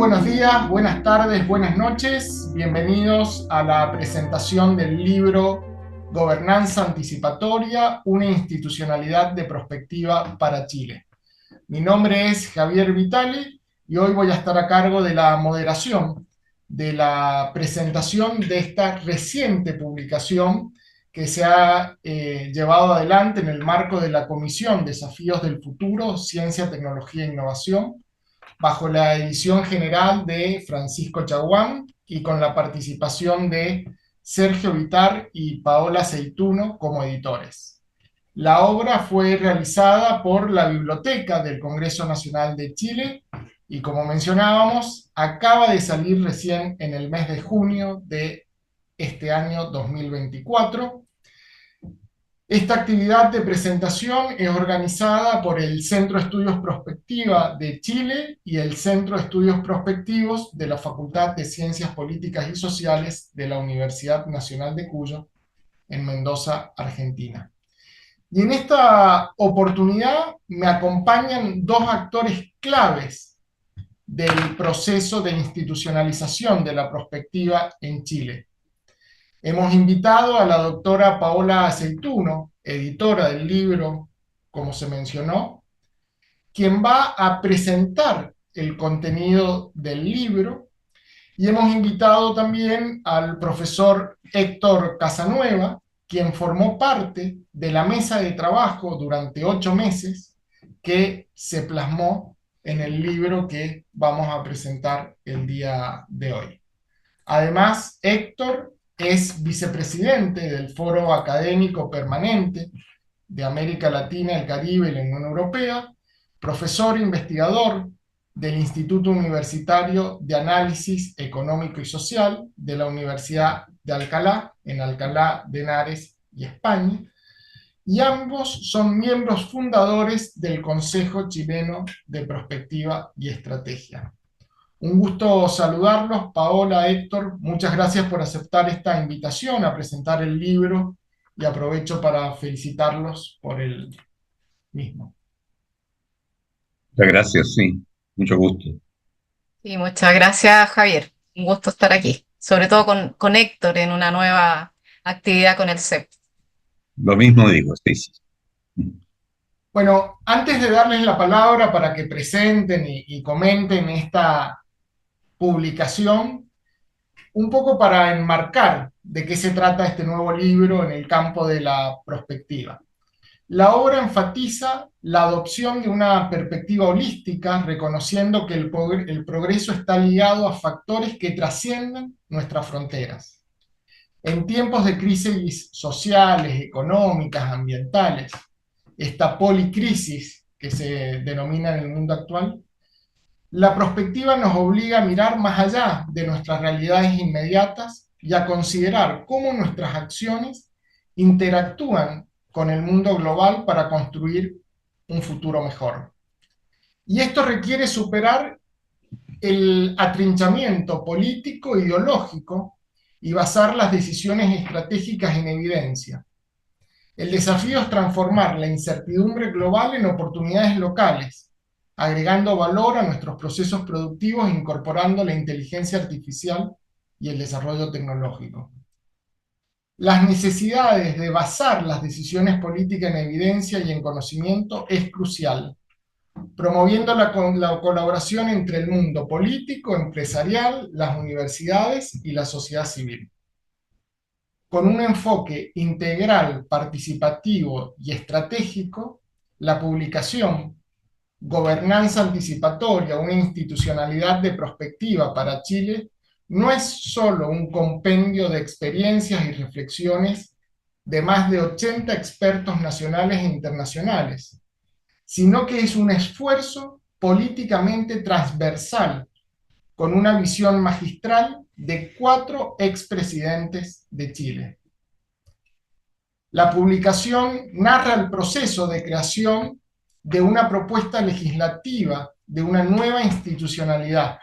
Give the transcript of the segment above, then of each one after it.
buenos días, buenas tardes, buenas noches. Bienvenidos a la presentación del libro Gobernanza Anticipatoria, una institucionalidad de prospectiva para Chile. Mi nombre es Javier Vitale y hoy voy a estar a cargo de la moderación de la presentación de esta reciente publicación que se ha llevado adelante en el marco de la Comisión Desafíos del Futuro, Ciencia, Tecnología e Innovación, bajo la edición general de Francisco Chaguán y con la participación de Sergio Vitar y Paola Aceituno como editores. La obra fue realizada por la Biblioteca del Congreso Nacional de Chile y, como mencionábamos, acaba de salir recién en el mes de junio de este año 2024. Esta actividad de presentación es organizada por el Centro de Estudios Prospectiva de Chile y el Centro de Estudios Prospectivos de la Facultad de Ciencias Políticas y Sociales de la Universidad Nacional de Cuyo, en Mendoza, Argentina. Y en esta oportunidad me acompañan dos actores claves del proceso de institucionalización de la prospectiva en Chile. Hemos invitado a la doctora Paola Aceituno, editora del libro, como se mencionó, quien va a presentar el contenido del libro, y hemos invitado también al profesor Héctor Casanueva, quien formó parte de la mesa de trabajo durante 8 meses que se plasmó en el libro que vamos a presentar el día de hoy. Además, Héctor es vicepresidente del Foro Académico Permanente de América Latina, el Caribe y la Unión Europea, profesor e investigador del Instituto Universitario de Análisis Económico y Social de la Universidad de Alcalá, en Alcalá de Henares y España, y ambos son miembros fundadores del Consejo Chileno de Prospectiva y Estrategia. Un gusto saludarlos, Paola, Héctor. Muchas gracias por aceptar esta invitación a presentar el libro y aprovecho para felicitarlos por el mismo. Muchas gracias, sí, mucho gusto. Y muchas gracias, Javier. Un gusto estar aquí, sobre todo con Héctor en una nueva actividad con el CEP. Lo mismo digo, sí, sí. Bueno, antes de darles la palabra para que presenten y comenten esta publicación, un poco para enmarcar de qué se trata este nuevo libro en el campo de la prospectiva. La obra enfatiza la adopción de una perspectiva holística, reconociendo que el progreso está ligado a factores que trascienden nuestras fronteras. En tiempos de crisis sociales, económicas, ambientales, esta policrisis que se denomina en el mundo actual, la prospectiva nos obliga a mirar más allá de nuestras realidades inmediatas y a considerar cómo nuestras acciones interactúan con el mundo global para construir un futuro mejor. Y esto requiere superar el atrinchamiento político e ideológico y basar las decisiones estratégicas en evidencia. El desafío es transformar la incertidumbre global en oportunidades locales, agregando valor a nuestros procesos productivos e incorporando la inteligencia artificial y el desarrollo tecnológico. Las necesidades de basar las decisiones políticas en evidencia y en conocimiento es crucial, promoviendo la colaboración entre el mundo político, empresarial, las universidades y la sociedad civil. Con un enfoque integral, participativo y estratégico, la publicación Gobernanza Anticipatoria, una institucionalidad de prospectiva para Chile, no es solo un compendio de experiencias y reflexiones de más de 80 expertos nacionales e internacionales, sino que es un esfuerzo políticamente transversal con una visión magistral de 4 expresidentes de Chile. La publicación narra el proceso de creación de una propuesta legislativa de una nueva institucionalidad,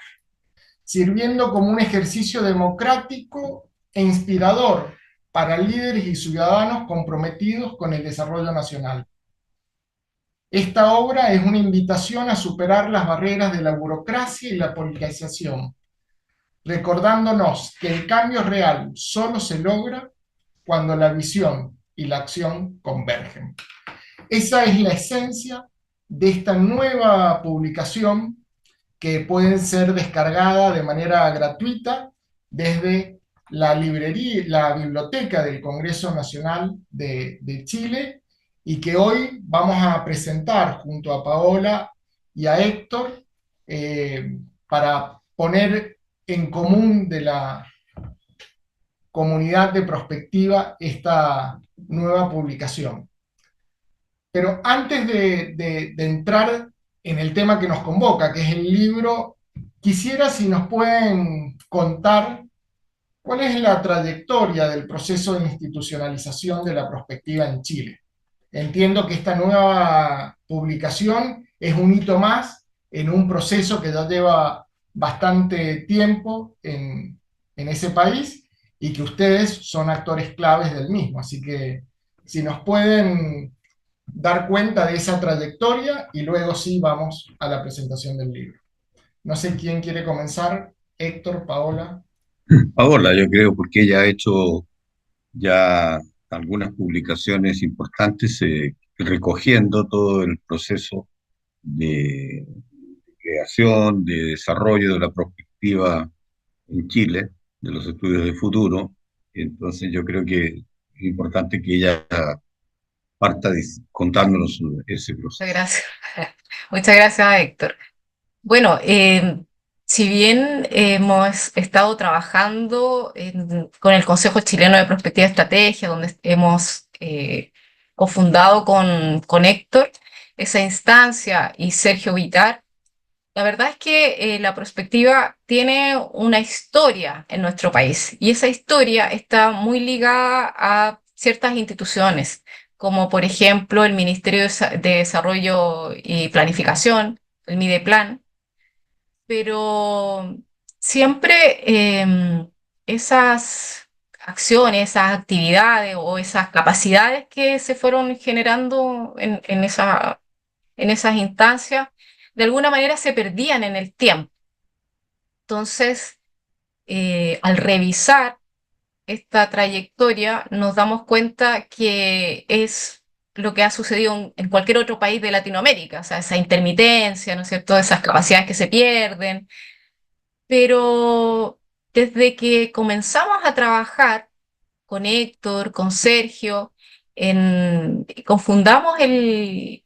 sirviendo como un ejercicio democrático e inspirador para líderes y ciudadanos comprometidos con el desarrollo nacional. Esta obra es una invitación a superar las barreras de la burocracia y la politización, recordándonos que el cambio real solo se logra cuando la visión y la acción convergen. Esa es la esencia de esta nueva publicación, que puede ser descargada de manera gratuita desde la librería, la biblioteca del Congreso Nacional de Chile, y que hoy vamos a presentar junto a Paola y a Héctor, para poner en común de la comunidad de Prospectiva esta nueva publicación. Pero antes de entrar en el tema que nos convoca, que es el libro, quisiera si nos pueden contar cuál es la trayectoria del proceso de institucionalización de la prospectiva en Chile. Entiendo que esta nueva publicación es un hito más en un proceso que ya lleva bastante tiempo en ese país, y que ustedes son actores claves del mismo. Así que si nos pueden dar cuenta de esa trayectoria, y luego sí vamos a la presentación del libro. No sé quién quiere comenzar, Héctor, Paola. Paola, yo creo, porque ella ha hecho ya algunas publicaciones importantes recogiendo todo el proceso de creación, de desarrollo de la prospectiva en Chile, de los estudios de futuro. Entonces yo creo que es importante que ella parta contándonos ese Muchas proceso. gracias. Muchas gracias, Héctor. Bueno, si bien hemos estado trabajando con el Consejo Chileno de Prospectiva y Estrategia, donde hemos cofundado con Héctor esa instancia y Sergio Vitar, la verdad es que la prospectiva tiene una historia en nuestro país, y esa historia está muy ligada a ciertas instituciones, como por ejemplo el Ministerio de Desarrollo y Planificación, el Mideplan, pero siempre esas acciones, esas actividades o esas capacidades que se fueron generando en esas instancias, de alguna manera se perdían en el tiempo. Entonces, al revisar esta trayectoria, nos damos cuenta que es lo que ha sucedido en cualquier otro país de Latinoamérica, o sea, esa intermitencia, ¿no es cierto?, esas capacidades que se pierden. Pero desde que comenzamos a trabajar con Héctor, con Sergio, confundamos el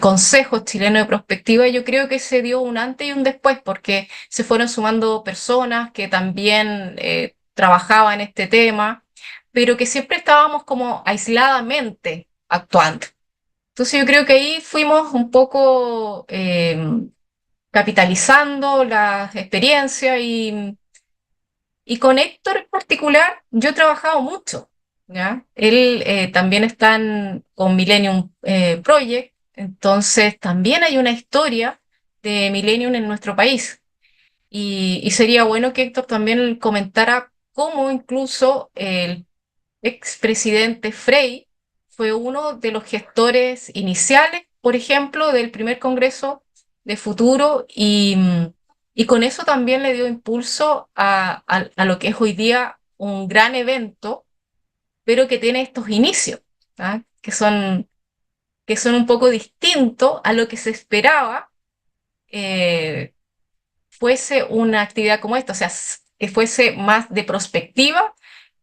Consejo Chileno de Prospectiva, yo creo que se dio un antes y un después, porque se fueron sumando personas que también trabajaban en este tema, pero que siempre estábamos como aisladamente actuando. Entonces yo creo que ahí fuimos un poco capitalizando las experiencias, y con Héctor en particular yo he trabajado mucho, ¿ya? Él también está con Millennium Project, entonces también hay una historia de Millennium en nuestro país. Y sería bueno que Héctor también comentara cómo incluso el expresidente Frei fue uno de los gestores iniciales, por ejemplo, del primer Congreso de Futuro, y con eso también le dio impulso a lo que es hoy día un gran evento, pero que tiene estos inicios, ¿ah? Que son un poco distintos a lo que se esperaba eh, fuese una actividad como esta, o sea, que fuese más de prospectiva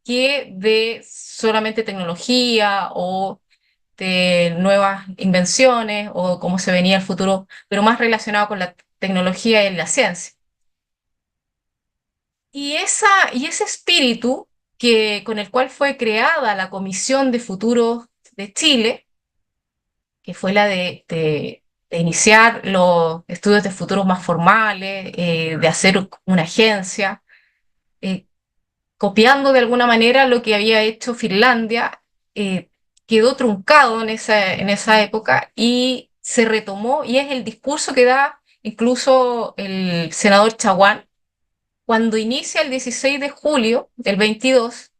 que de solamente tecnología o de nuevas invenciones o cómo se venía el futuro, pero más relacionado con la tecnología y la ciencia. Y ese espíritu con el cual fue creada la Comisión de Futuros de Chile, que fue la de iniciar los estudios de futuros más formales, de hacer una agencia, eh, copiando de alguna manera lo que había hecho Finlandia, eh, quedó truncado en esa época y se retomó, y es el discurso que da incluso el senador Chaguán cuando inicia el 16 de julio del 22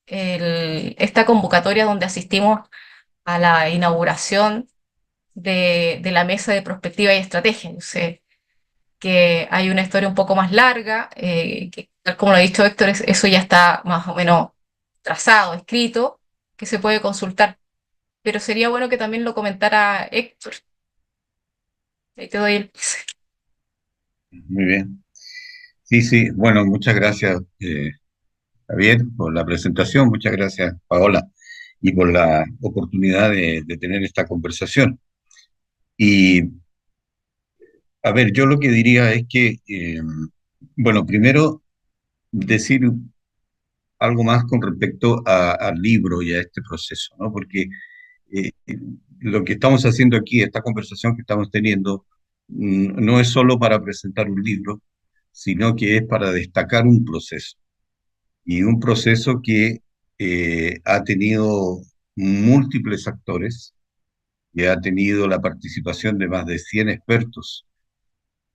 esta convocatoria donde asistimos a la inauguración de la mesa de prospectiva y estrategia. Yo sé que hay una historia un poco más larga, que tal como lo ha dicho Héctor, eso ya está más o menos trazado, escrito, que se puede consultar. Pero sería bueno que también lo comentara Héctor. Ahí te doy el pase. Muy bien. Sí, sí, bueno, muchas gracias, Javier, por la presentación, muchas gracias, Paola, y por la oportunidad de tener esta conversación. Y, a ver, yo lo que diría es que, bueno, primero decir algo más con respecto al libro y a este proceso, ¿no? Porque eh, lo que estamos haciendo aquí, esta conversación que estamos teniendo, no es solo para presentar un libro, sino que es para destacar un proceso. Y un proceso que ha tenido múltiples actores, que ha tenido la participación de más de 100 expertos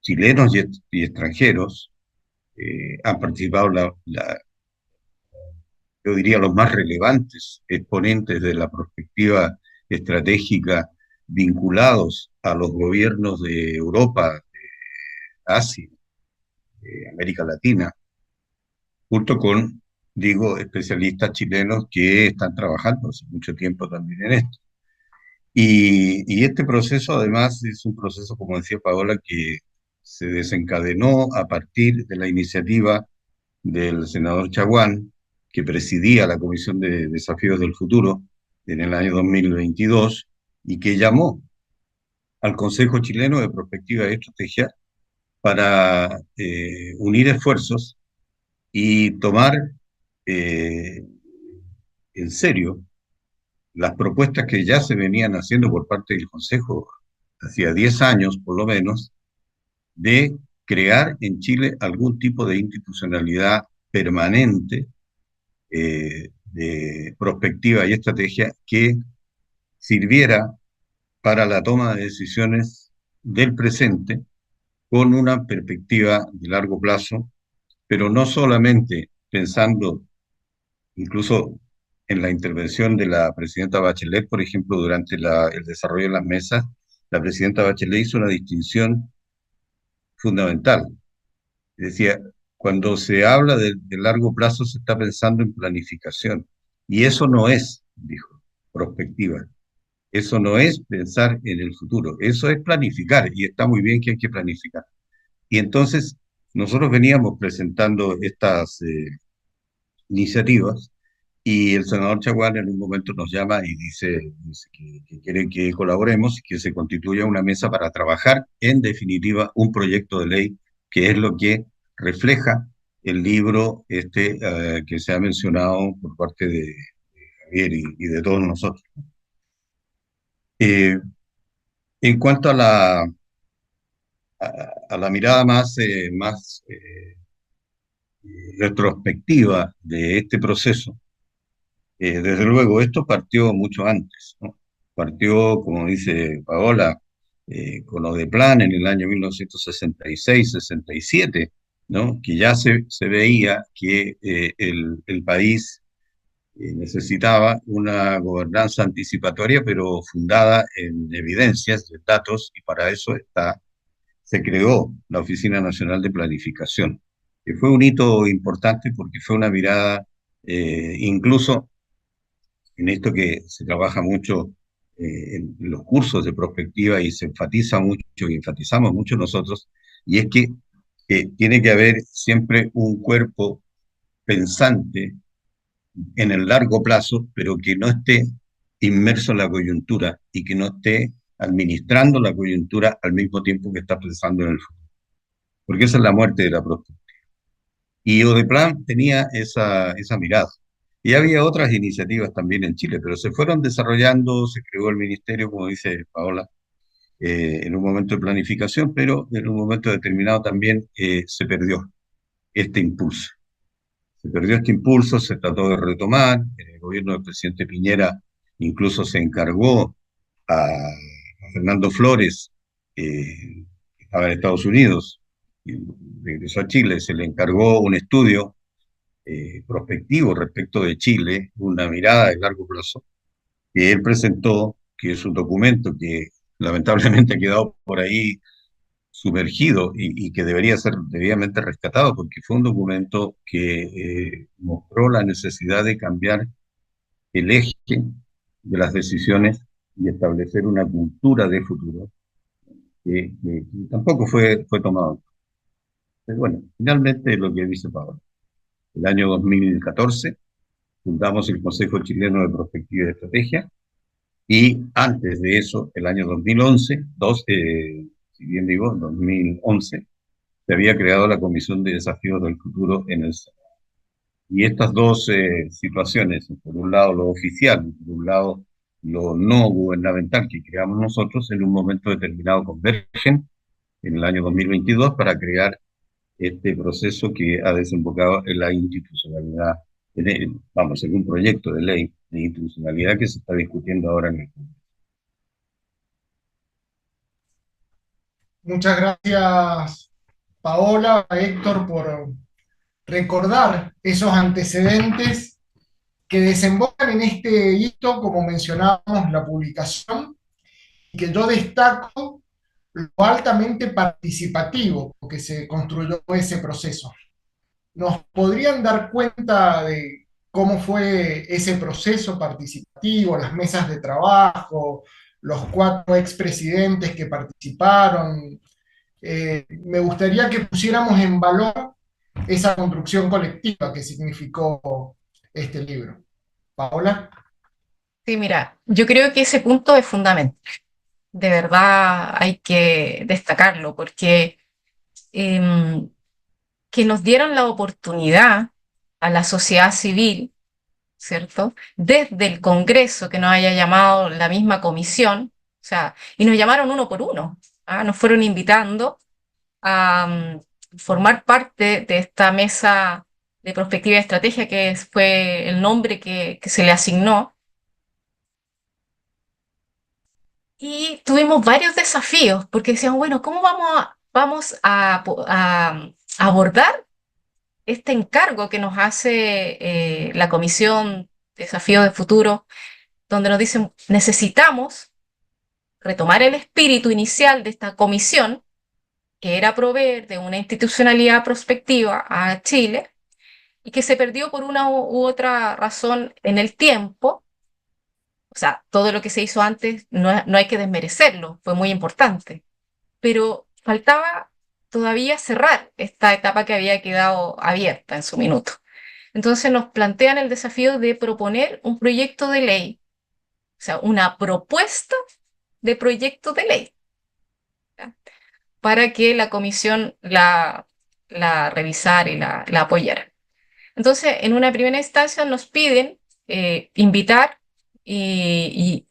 chilenos y extranjeros. Han participado, yo diría, los más relevantes exponentes de la perspectiva estratégica vinculados a los gobiernos de Europa, Asia, América Latina, junto con, digo, especialistas chilenos que están trabajando hace mucho tiempo también en esto. Y este proceso además es un proceso, como decía Paola, que se desencadenó a partir de la iniciativa del senador Chaguán, que presidía la Comisión de Desafíos del Futuro en el año 2022 y que llamó al Consejo Chileno de Prospectiva y Estrategia para unir esfuerzos y tomar eh, en serio las propuestas que ya se venían haciendo por parte del Consejo hacía 10 años, por lo menos, de crear en Chile algún tipo de institucionalidad permanente de prospectiva y estrategia que sirviera para la toma de decisiones del presente con una perspectiva de largo plazo, pero no solamente pensando incluso en la intervención de la presidenta Bachelet, por ejemplo, durante el desarrollo de las mesas, la presidenta Bachelet hizo una distinción fundamental. Decía, cuando se habla de largo plazo se está pensando en planificación. Y eso no es, dijo, prospectiva. Eso no es pensar en el futuro. Eso es planificar. Y está muy bien que hay que planificar. Y entonces nosotros veníamos presentando estas iniciativas y el senador Chaguán en un momento nos llama y dice que quiere que colaboremos y que se constituya una mesa para trabajar en definitiva un proyecto de ley que es lo que refleja el libro que se ha mencionado por parte de Javier y de todos nosotros. Eh, en cuanto a la mirada más retrospectiva de este proceso, desde luego, esto partió mucho antes, ¿no? Partió, como dice Paola, con lo de Plan en el año 1966-67, ¿no? Que ya se veía que el país necesitaba una gobernanza anticipatoria, pero fundada en evidencias, de datos, y para eso se creó la Oficina Nacional de Planificación, que fue un hito importante porque fue una mirada incluso en esto que se trabaja mucho en los cursos de prospectiva y se enfatiza mucho y enfatizamos mucho nosotros, y es que tiene que haber siempre un cuerpo pensante en el largo plazo, pero que no esté inmerso en la coyuntura y que no esté administrando la coyuntura al mismo tiempo que está pensando en el futuro. Porque esa es la muerte de la prospectiva. Y Odeplan tenía esa mirada. Y había otras iniciativas también en Chile, pero se fueron desarrollando, se creó el ministerio, como dice Paola, en un momento de planificación, pero en un momento determinado también se perdió este impulso. Se perdió este impulso, se trató de retomar, en el gobierno del presidente Piñera incluso se encargó a Fernando Flores, que estaba en Estados Unidos, y regresó a Chile, se le encargó un estudio prospectivo respecto de Chile, una mirada de largo plazo, que él presentó, que es un documento que lamentablemente ha quedado por ahí sumergido y que debería ser debidamente rescatado, porque fue un documento que mostró la necesidad de cambiar el eje de las decisiones y establecer una cultura de futuro que tampoco fue tomado. Pero bueno, finalmente lo que dice Pablo. El año 2014 fundamos el Consejo Chileno de Prospectiva y Estrategia y antes de eso, el año 2011, si bien digo, 2011, se había creado la Comisión de Desafíos del Futuro en el Senado. Y estas dos situaciones, por un lado lo oficial, por un lado lo no gubernamental que creamos nosotros, en un momento determinado convergen en el año 2022 para crear este proceso que ha desembocado en la institucionalidad, vamos, en un proyecto de ley de institucionalidad que se está discutiendo ahora en el Congreso. Muchas gracias, Paola, Héctor, por recordar esos antecedentes que desembocan en este hito, como mencionábamos, la publicación, y que yo destaco lo altamente participativo que se construyó ese proceso. ¿Nos podrían dar cuenta de cómo fue ese proceso participativo, las mesas de trabajo, los 4 expresidentes que participaron? Me gustaría que pusiéramos en valor esa construcción colectiva que significó este libro. Paola. Sí, mira, yo creo que ese punto es fundamental. De verdad hay que destacarlo porque em, que nos dieron la oportunidad a la sociedad civil, ¿cierto? Desde el Congreso, que nos haya llamado la misma comisión, o sea, y nos llamaron uno por uno, ¿ah? Nos fueron invitando a formar parte de esta mesa de prospectiva y estrategia, que fue el nombre que se le asignó. Y tuvimos varios desafíos, porque decían, bueno, ¿cómo vamos a abordar este encargo que nos hace la Comisión Desafíos de Futuro, donde nos dicen, necesitamos retomar el espíritu inicial de esta comisión, que era proveer de una institucionalidad prospectiva a Chile, y que se perdió por una u otra razón en el tiempo? O sea, todo lo que se hizo antes no hay que desmerecerlo, fue muy importante, pero faltaba todavía cerrar esta etapa que había quedado abierta en su minuto. Entonces nos plantean el desafío de proponer un proyecto de ley, o sea, una propuesta de proyecto de ley, ¿ya? Para que la comisión la revisara y la apoyara. Entonces, en una primera instancia nos piden invitar y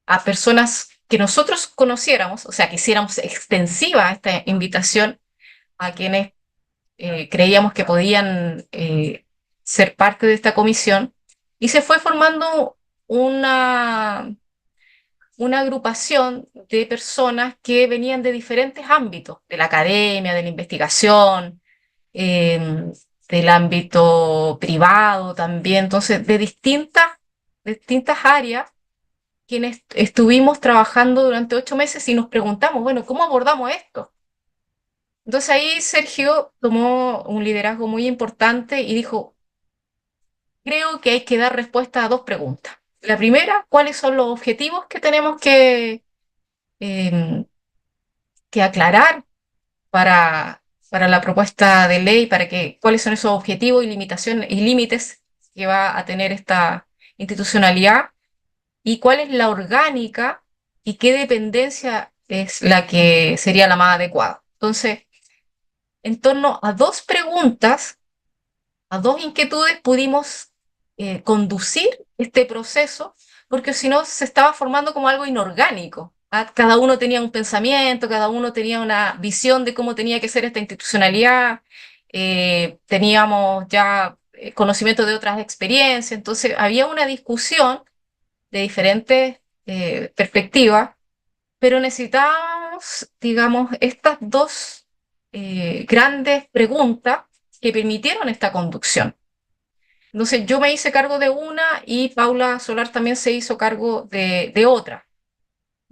a personas que nosotros conociéramos, o sea, que hiciéramos extensiva esta invitación a quienes creíamos que podían ser parte de esta comisión, y se fue formando una agrupación de personas que venían de diferentes ámbitos, de la academia, de la investigación, eh, del ámbito privado también, entonces de distintas áreas, quienes estuvimos trabajando durante 8 meses y nos preguntamos, bueno, ¿cómo abordamos esto? Entonces ahí Sergio tomó un liderazgo muy importante y dijo, creo que hay que dar respuesta a 2 preguntas. La primera, ¿cuáles son los objetivos que tenemos em, que aclarar para la propuesta de ley, cuáles son esos objetivos y limitaciones y límites que va a tener esta institucionalidad, y cuál es la orgánica y qué dependencia es la que sería la más adecuada? Entonces, en torno a 2 preguntas, a 2 inquietudes, pudimos conducir este proceso, porque si no se estaba formando como algo inorgánico, ¿ah? Cada uno tenía un pensamiento, cada uno tenía una visión de cómo tenía que ser esta institucionalidad, teníamos ya conocimiento de otras experiencias, entonces había una discusión de diferentes perspectivas, pero necesitábamos, digamos, estas 2 grandes preguntas que permitieron esta conducción. Entonces yo me hice cargo de una y Paula Solar también se hizo cargo de otra.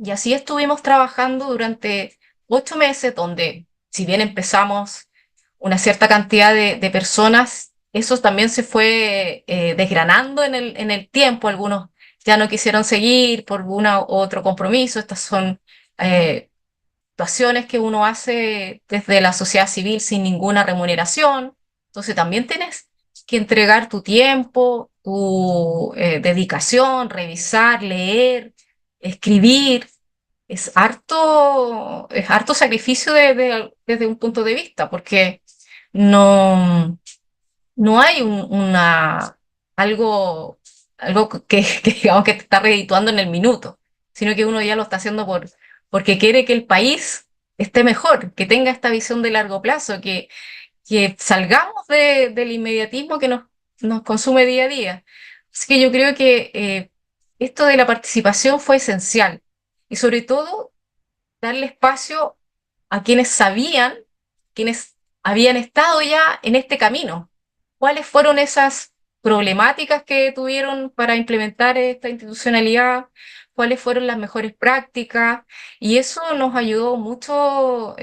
Y así estuvimos trabajando durante 8 meses, donde si bien empezamos una cierta cantidad de personas, eso también se fue desgranando en el tiempo. Algunos ya no quisieron seguir por uno u otro compromiso. Estas son eh, actuaciones que uno hace desde la sociedad civil sin ninguna remuneración. Entonces también tienes que entregar tu tiempo, tu dedicación, revisar, leer, escribir. Es harto sacrificio desde un punto de vista, porque no, no hay algo, algo que digamos que te está redituando en el minuto, sino que uno ya lo está haciendo porque quiere que el país esté mejor, que tenga esta visión de largo plazo, que salgamos del inmediatismo que nos consume día a día. Así que yo creo que esto de la participación fue esencial y sobre todo darle espacio a quienes sabían, quienes habían estado ya en este camino. ¿Cuáles fueron esas problemáticas que tuvieron para implementar esta institucionalidad? ¿Cuáles fueron las mejores prácticas? Y eso nos ayudó mucho.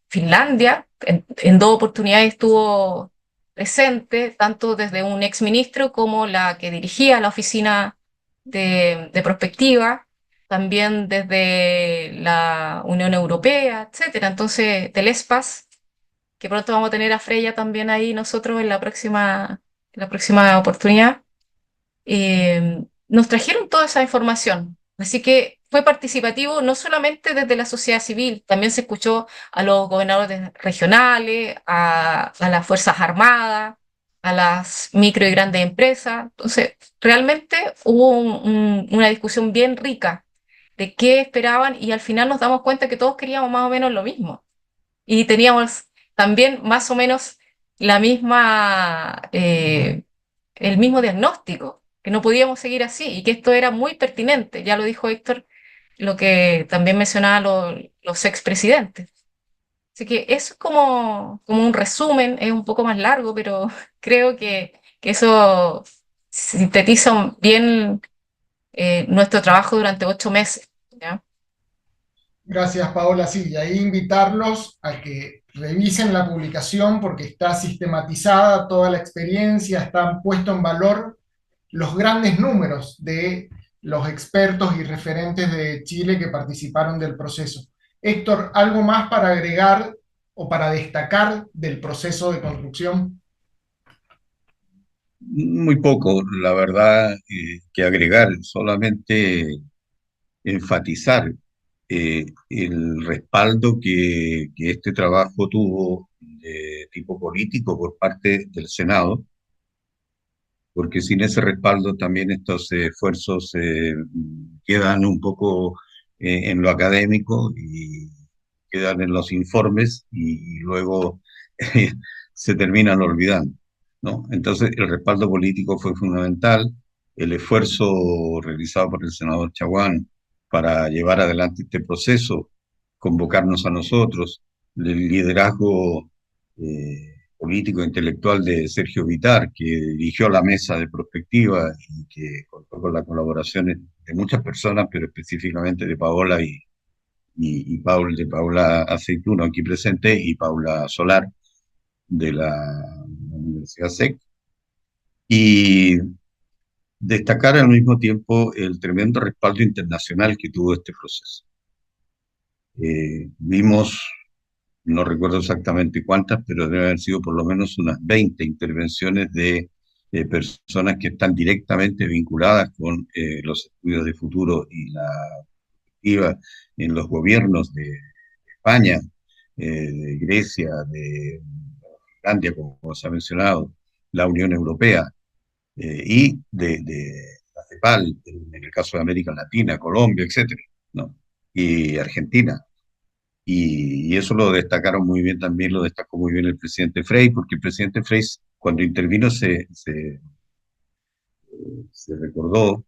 Finlandia, en dos oportunidades estuvo presente, tanto desde un exministro como la que dirigía la oficina de prospectiva, también desde la Unión Europea, etcétera. Entonces, del ESPAS, que pronto vamos a tener a Freya también ahí nosotros en la próxima oportunidad, nos trajeron toda esa información. Así que fue participativo no solamente desde la sociedad civil, también se escuchó a los gobernadores regionales, a las Fuerzas Armadas, a las micro y grandes empresas. Entonces, realmente hubo una discusión bien rica de qué esperaban y al final nos damos cuenta que todos queríamos más o menos lo mismo. Y teníamos también más o menos la misma, el mismo diagnóstico, que no podíamos seguir así y que esto era muy pertinente. Ya lo dijo Héctor, lo que también mencionaban los expresidentes. Así que eso es como un resumen, es un poco más largo, pero creo que eso sintetiza bien nuestro trabajo durante 8 meses. ¿Ya? Gracias, Paola. Sí, y ahí invitarlos a que revisen la publicación porque está sistematizada toda la experiencia, están puestos en valor los grandes números de los expertos y referentes de Chile que participaron del proceso. Héctor, ¿algo más para agregar o para destacar del proceso de construcción? Muy poco, la verdad, que agregar, solamente enfatizar el respaldo que este trabajo tuvo de tipo político por parte del Senado, porque sin ese respaldo también estos esfuerzos quedan un poco en lo académico y quedan en los informes y luego se terminan olvidando, ¿no? Entonces el respaldo político fue fundamental, el esfuerzo realizado por el senador Chaguán para llevar adelante este proceso, convocarnos a nosotros, el liderazgo político e intelectual de Sergio Vitar, que dirigió la mesa de prospectiva y que contó con la colaboración de muchas personas, pero específicamente de Paola de Paula Aceituno aquí presente y Paula Solar de la Universidad SEC. Y destacar al mismo tiempo el tremendo respaldo internacional que tuvo este proceso. Vimos, no recuerdo exactamente cuántas, pero debe haber sido por lo menos unas 20 intervenciones de personas que están directamente vinculadas con los estudios de futuro y la perspectiva en los gobiernos de España, de Grecia, de Finlandia, como se ha mencionado, la Unión Europea, y de la CEPAL, en el caso de América Latina, Colombia, etcétera, ¿no? Y Argentina. Y eso lo destacaron muy bien también, lo destacó muy bien el presidente Frei, porque el presidente Frei, cuando intervino, se recordó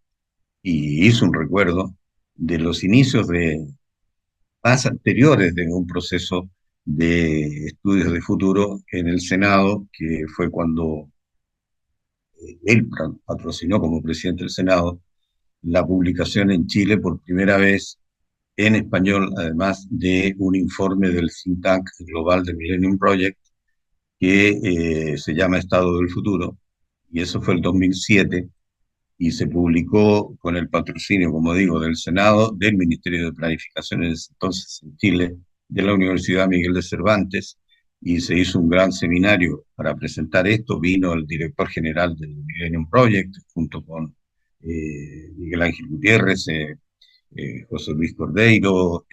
y hizo un recuerdo de los inicios más anteriores de un proceso de estudios de futuro en el Senado, que fue cuando él patrocinó como presidente del Senado la publicación en Chile por primera vez en español, además de un informe del think tank global del Millennium Project, que se llama Estado del Futuro, y eso fue el 2007, y se publicó con el patrocinio, como digo, del Senado, del Ministerio de Planificación en ese entonces en Chile, de la Universidad Miguel de Cervantes, y se hizo un gran seminario para presentar esto. Vino el director general del Millennium Project, junto con Miguel Ángel Gutiérrez, José Luis Cordeiro,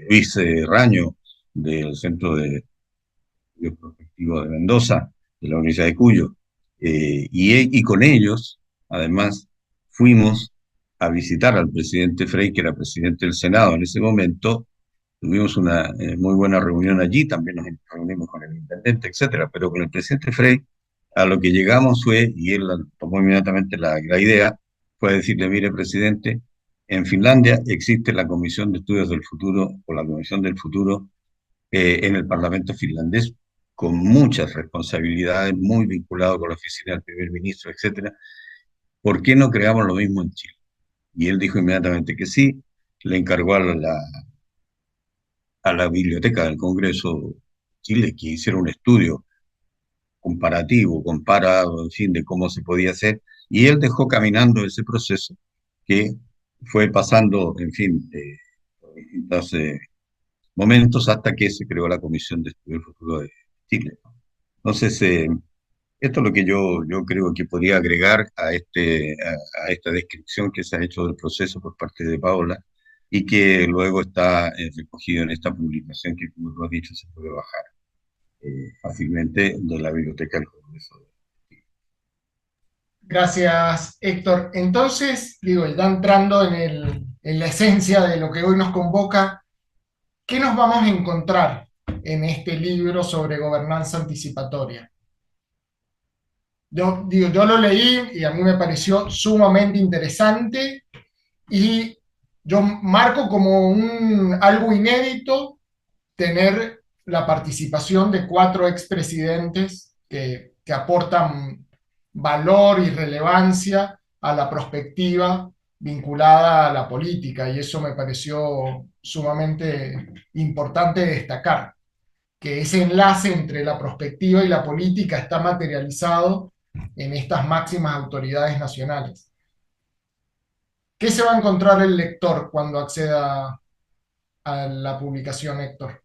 Luis Raño, del Centro de Estudios Prospectivos de Mendoza, de la Universidad de Cuyo. Y con ellos, además, fuimos a visitar al presidente Frei, que era presidente del Senado en ese momento. Tuvimos una muy buena reunión allí, también nos reunimos con el intendente, etcétera, pero con el presidente Frei, a lo que llegamos fue, y él tomó inmediatamente la idea, fue decirle: mire, presidente, en Finlandia existe la Comisión de Estudios del Futuro, o la Comisión del Futuro, en el Parlamento finlandés, con muchas responsabilidades, muy vinculado con la oficina del primer ministro, etcétera. ¿Por qué no creamos lo mismo en Chile? Y él dijo inmediatamente que sí, le encargó a la Biblioteca del Congreso de Chile que hiciera un estudio comparativo, comparado, en fin, de cómo se podía hacer, y él dejó caminando ese proceso que fue pasando, en fin, por distintos momentos hasta que se creó la Comisión de Estudio del Futuro de Chile. Entonces, esto es lo que yo creo que podría agregar a esta descripción que se ha hecho del proceso por parte de Paola, y que luego está recogido en esta publicación que, como tú has dicho, se puede bajar fácilmente de la biblioteca del Congreso. Gracias, Héctor. Entonces, digo, ya entrando en la esencia de lo que hoy nos convoca, ¿qué nos vamos a encontrar en este libro sobre gobernanza anticipatoria? Yo digo, yo lo leí y a mí me pareció sumamente interesante, y yo marco como algo inédito tener la participación de 4 expresidentes que aportan valor y relevancia a la perspectiva vinculada a la política, y eso me pareció sumamente importante destacar, que ese enlace entre la perspectiva y la política está materializado en estas máximas autoridades nacionales. ¿Qué se va a encontrar el lector cuando acceda a la publicación, Héctor?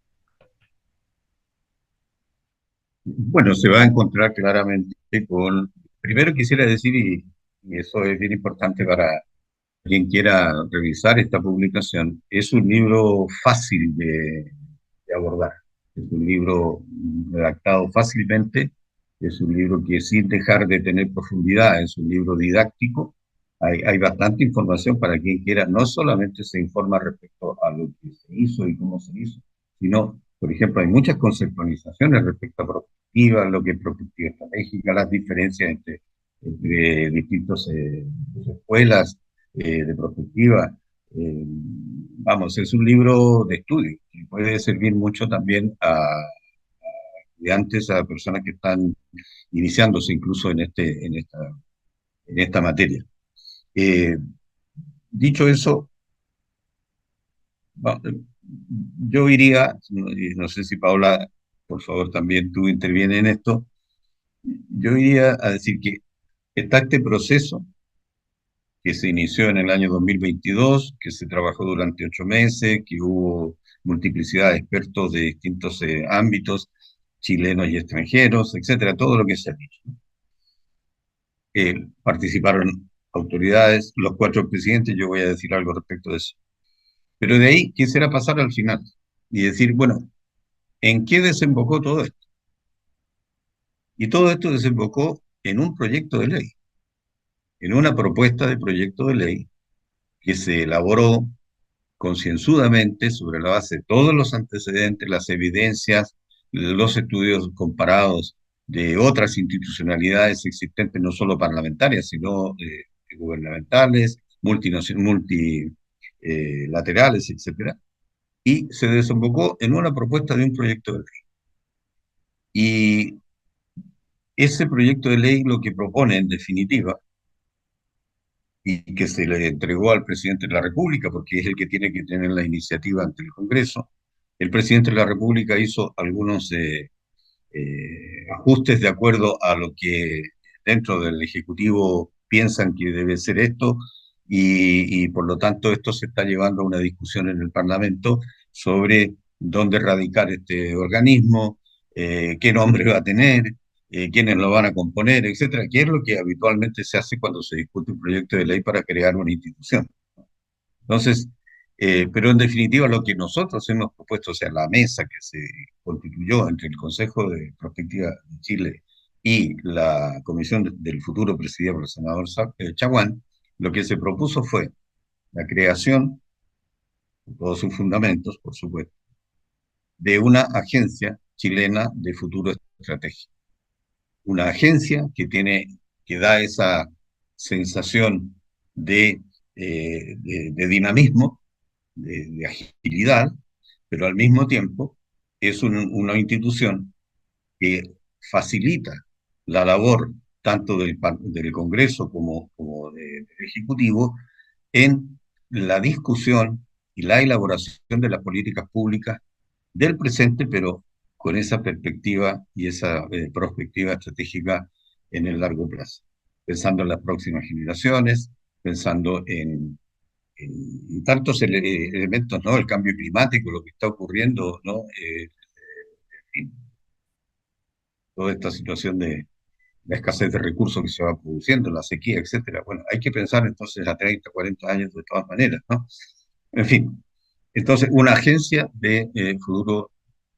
Bueno, se va a encontrar claramente con, primero quisiera decir, y eso es bien importante para quien quiera revisar esta publicación, es un libro fácil de abordar, es un libro redactado fácilmente, es un libro que sin dejar de tener profundidad, es un libro didáctico. Hay bastante información para quien quiera, no solamente se informa respecto a lo que se hizo y cómo se hizo, sino, por ejemplo, hay muchas conceptualizaciones respecto a perspectiva, lo que es perspectiva estratégica, las diferencias entre distintas escuelas de perspectiva. Vamos, es un libro de estudio que puede servir mucho también a estudiantes, a personas que están iniciándose incluso en esta materia. Eh, Dicho eso, yo iría, y no sé si Paula, por favor, también tú intervienes en esto, yo iría a decir que está este proceso que se inició en el año 2022, que se trabajó durante 8 meses, que hubo multiplicidad de expertos de distintos ámbitos, chilenos y extranjeros, etcétera, todo lo que se ha dicho. Participaron autoridades, los 4 presidentes, yo voy a decir algo respecto de eso. Pero de ahí quisiera pasar al final y decir, bueno, ¿en qué desembocó todo esto? Y todo esto desembocó en un proyecto de ley, en una propuesta de proyecto de ley que se elaboró concienzudamente sobre la base de todos los antecedentes, las evidencias, los estudios comparados de otras institucionalidades existentes, no solo parlamentarias, sino gubernamentales, multilaterales, etcétera, y se desembocó en una propuesta de un proyecto de ley. Y ese proyecto de ley lo que propone, en definitiva, y que se le entregó al presidente de la República, porque es el que tiene que tener la iniciativa ante el Congreso. El presidente de la República hizo algunos ajustes de acuerdo a lo que dentro del Ejecutivo piensan que debe ser esto, y por lo tanto esto se está llevando a una discusión en el Parlamento sobre dónde radicar este organismo, qué nombre va a tener, quiénes lo van a componer, etcétera, que es lo que habitualmente se hace cuando se discute un proyecto de ley para crear una institución. Entonces, pero en definitiva lo que nosotros hemos propuesto, o sea, la mesa que se constituyó entre el Consejo de Prospectiva de Chile y la Comisión del Futuro presidida por el senador Chaguán, lo que se propuso fue la creación, con todos sus fundamentos, por supuesto, de una agencia chilena de futuro estratégico. Una agencia que da esa sensación de dinamismo, de agilidad, pero al mismo tiempo es una institución que facilita la labor tanto del Congreso como del Ejecutivo en la discusión y la elaboración de las políticas públicas del presente, pero con esa perspectiva y esa perspectiva estratégica en el largo plazo, pensando en las próximas generaciones, pensando en tantos elementos, ¿no? El cambio climático, lo que está ocurriendo, ¿no? En toda esta situación de la escasez de recursos que se va produciendo, la sequía, etcétera. Bueno, hay que pensar entonces a 30, 40 años de todas maneras, ¿no? En fin, entonces una agencia de futuro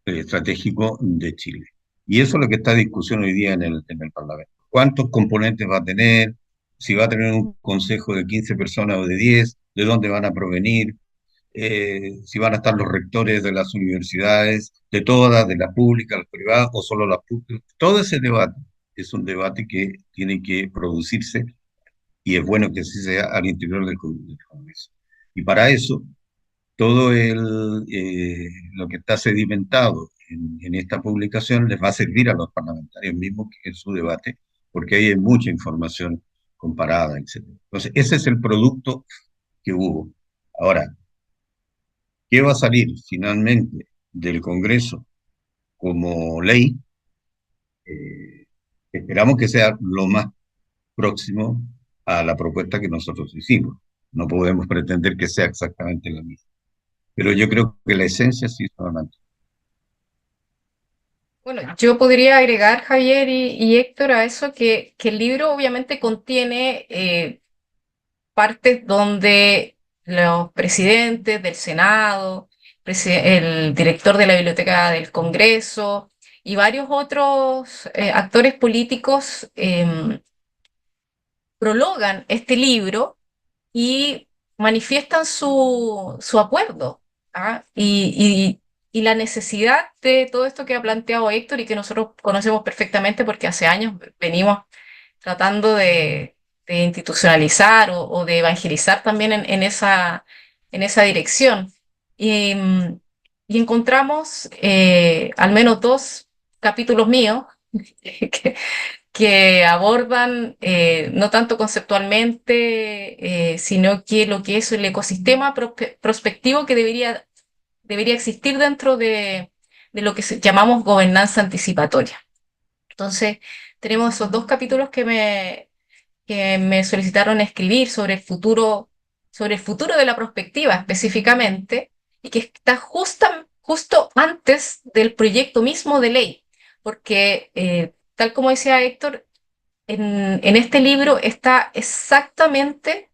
estratégico de Chile. Y eso es lo que está en discusión hoy día en el Parlamento. ¿Cuántos componentes va a tener? Si va a tener un consejo de 15 personas o de 10, ¿de dónde van a provenir? Si van a estar los rectores de las universidades, de todas, de las públicas, las privadas o solo las públicas. Todo ese debate es un debate que tiene que producirse y es bueno que así sea al interior del Congreso. Y para eso, lo que está sedimentado en esta publicación les va a servir a los parlamentarios mismos en su debate, porque ahí hay mucha información comparada, etcétera. Entonces, ese es el producto que hubo. Ahora, ¿qué va a salir finalmente del Congreso como ley? Eh, Esperamos que sea lo más próximo a la propuesta que nosotros hicimos. No podemos pretender que sea exactamente la misma, pero yo creo que la esencia sí se va a mantener. Bueno, yo podría agregar, Javier y Héctor, a eso que el libro obviamente contiene partes donde los presidentes del Senado, el director de la Biblioteca del Congreso y varios otros actores políticos prologan este libro y manifiestan su acuerdo, ¿ah? Y la necesidad de todo esto que ha planteado Héctor y que nosotros conocemos perfectamente porque hace años venimos tratando de institucionalizar o de evangelizar también en esa dirección. Y, y encontramos al menos dos capítulos míos que, que abordan no tanto conceptualmente, sino que lo que es el ecosistema prospectivo que debería existir dentro de lo que llamamos gobernanza anticipatoria. Entonces, tenemos esos dos capítulos que me solicitaron escribir sobre el futuro de la prospectiva específicamente, y que está justo antes del proyecto mismo de ley, porque tal como decía Héctor, en este libro está exactamente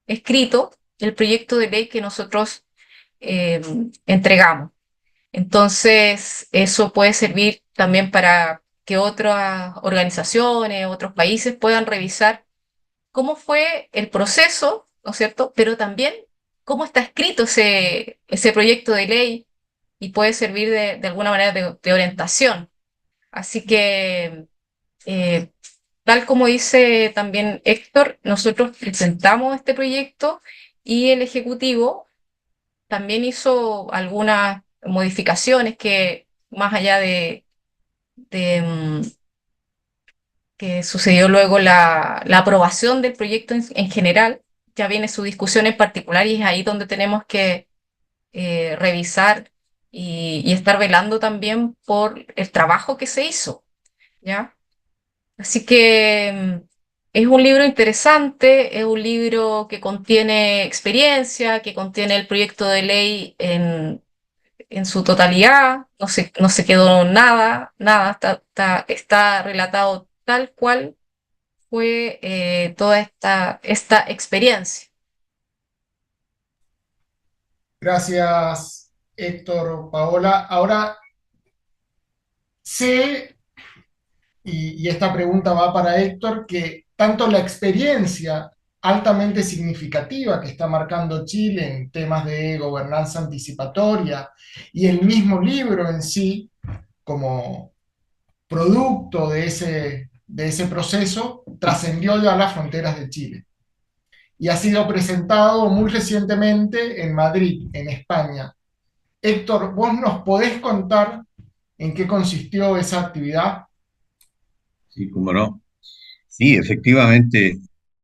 escrito el proyecto de ley que nosotros eh, entregamos. Entonces, eso puede servir también para que otras organizaciones, otros países puedan revisar cómo fue el proceso, ¿no es cierto? Pero también cómo está escrito ese proyecto de ley y puede servir de alguna manera de orientación. Así que, eh, tal como dice también Héctor, nosotros presentamos este proyecto y el Ejecutivo también hizo algunas modificaciones que, más allá de que sucedió luego la aprobación del proyecto en general, ya viene su discusión en particular y es ahí donde tenemos que revisar y estar velando también por el trabajo que se hizo, ¿ya? Así que es un libro interesante, es un libro que contiene experiencia, que contiene el proyecto de ley en su totalidad, no se quedó nada, nada, está relatado tal cual fue toda esta experiencia. Gracias, Héctor, Paola. Ahora sé, y esta pregunta va para Héctor, que tanto la experiencia altamente significativa que está marcando Chile en temas de gobernanza anticipatoria y el mismo libro en sí, como producto de ese proceso, trascendió ya las fronteras de Chile y ha sido presentado muy recientemente en Madrid, en España. Héctor, ¿vos nos podés contar en qué consistió esa actividad? Sí, cómo no. Sí, efectivamente,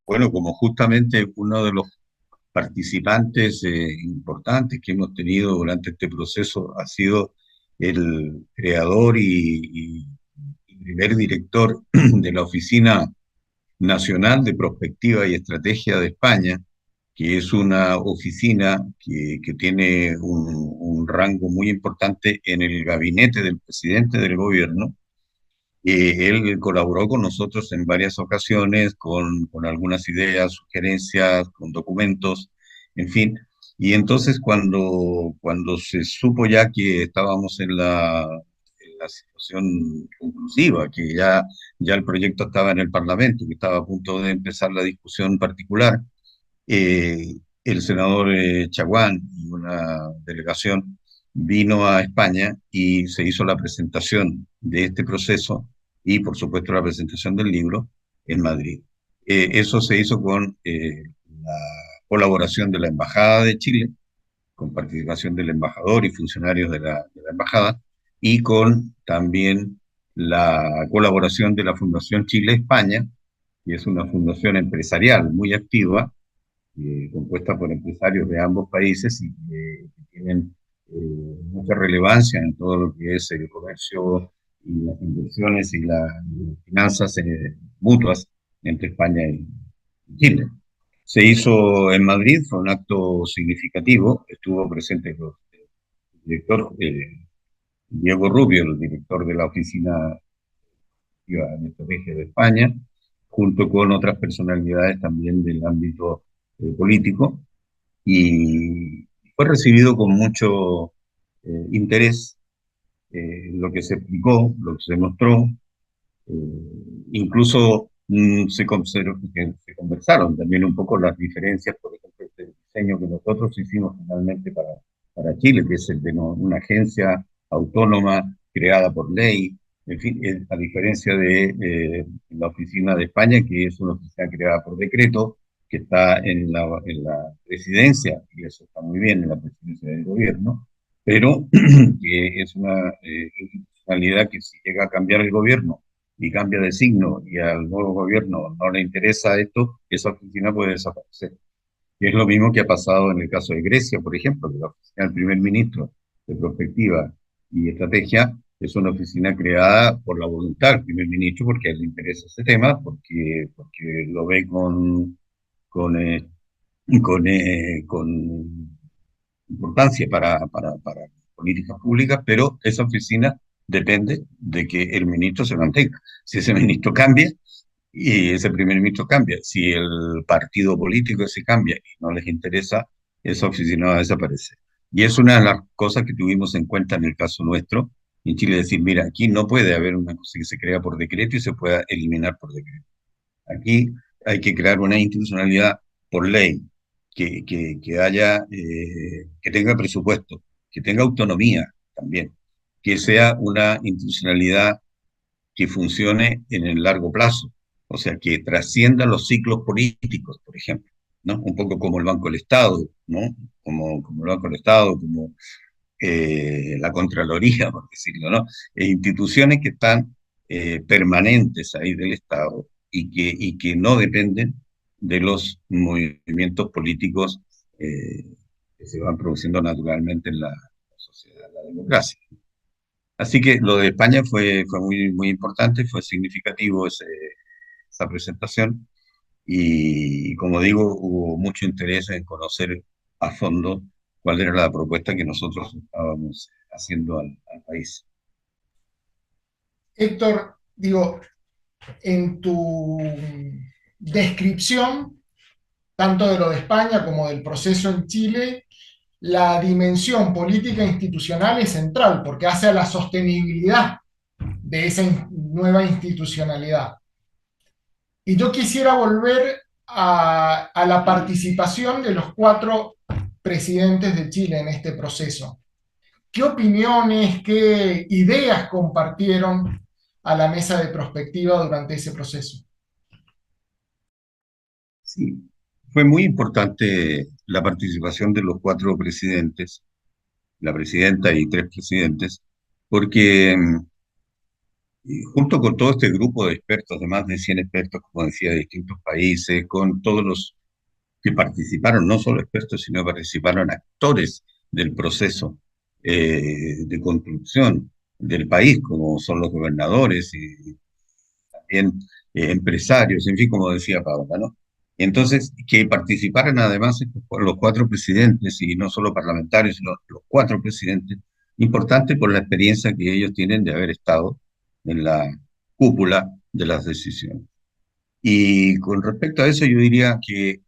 bueno, como justamente uno de los participantes importantes que hemos tenido durante este proceso ha sido el creador y primer director de la Oficina Nacional de Prospectiva y Estrategia de España, que es una oficina que tiene un rango muy importante en el gabinete del presidente del gobierno. Él colaboró con nosotros en varias ocasiones con algunas ideas, sugerencias, con documentos, en fin. Y entonces cuando se supo ya que estábamos en la situación conclusiva, que ya el proyecto estaba en el Parlamento, que estaba a punto de empezar la discusión particular, el senador Chaguán y una delegación vino a España y se hizo la presentación de este proceso y, por supuesto, la presentación del libro en Madrid. Eso se hizo con la colaboración de la Embajada de Chile, con participación del embajador y funcionarios de la embajada, y con también la colaboración de la Fundación Chile-España, que es una fundación empresarial muy activa, compuesta por empresarios de ambos países y que tienen mucha relevancia en todo lo que es el comercio y las inversiones y las finanzas mutuas entre España y Chile. Se hizo en Madrid, fue un acto significativo, estuvo presente el director Diego Rubio, el director de la Oficina de Estrategia de España, junto con otras personalidades también del ámbito político, y fue recibido con mucho interés lo que se explicó, lo que se mostró, incluso se conversaron también un poco las diferencias, por ejemplo, este diseño que nosotros hicimos finalmente para Chile, que es el de una agencia autónoma creada por ley, en fin, a diferencia de la oficina de España, que es una oficina creada por decreto, que está en la presidencia, y eso está muy bien en la presidencia del gobierno, pero que es una institucionalidad que si llega a cambiar el gobierno y cambia de signo y al nuevo gobierno no le interesa esto, esa oficina puede desaparecer. Y es lo mismo que ha pasado en el caso de Grecia, por ejemplo, que la oficina del primer ministro de Prospectiva y Estrategia es una oficina creada por la voluntad del primer ministro porque a él le interesa ese tema, porque lo ve con, eh, con importancia para políticas públicas, pero esa oficina depende de que el ministro se mantenga. Si ese ministro cambia, y ese primer ministro cambia, si el partido político se cambia y no les interesa, esa oficina va a desaparecer. Y es una de las cosas que tuvimos en cuenta en el caso nuestro, en Chile, decir, mira, aquí no puede haber una cosa que se crea por decreto y se pueda eliminar por decreto. Aquí hay que crear una institucionalidad por ley, que haya, que tenga presupuesto, que tenga autonomía también, que sea una institucionalidad que funcione en el largo plazo, o sea, que trascienda los ciclos políticos, por ejemplo, ¿no? Un poco como el Banco del Estado, ¿no? Como el Banco del Estado, como la Contraloría, por decirlo, ¿no? Instituciones que están permanentes ahí del Estado y que no dependen de los movimientos políticos eh, que se van produciendo naturalmente en la sociedad, en la democracia. Así que lo de España fue muy, muy importante, fue significativo esa presentación y, como digo, hubo mucho interés en conocer a fondo cuál era la propuesta que nosotros estábamos haciendo al país. Héctor, digo, en tu descripción, tanto de lo de España como del proceso en Chile, la dimensión política e institucional es central porque hace a la sostenibilidad de esa nueva institucionalidad. Y yo quisiera volver a la participación de los cuatro presidentes de Chile en este proceso. ¿Qué opiniones, qué ideas compartieron a la mesa de prospectiva durante ese proceso? Sí, fue muy importante la participación de los cuatro presidentes, la presidenta y tres presidentes, porque y junto con todo este grupo de expertos, de más de 100 expertos, como decía, de distintos países, con todos los que participaron, no solo expertos, sino participaron actores del proceso de construcción del país, como son los gobernadores y también empresarios, en fin, como decía Paola, ¿no? Entonces, que participaran además los cuatro presidentes, y no solo parlamentarios, sino los cuatro presidentes, importante por la experiencia que ellos tienen de haber estado en la cúpula de las decisiones. Y con respecto a eso, yo diría que,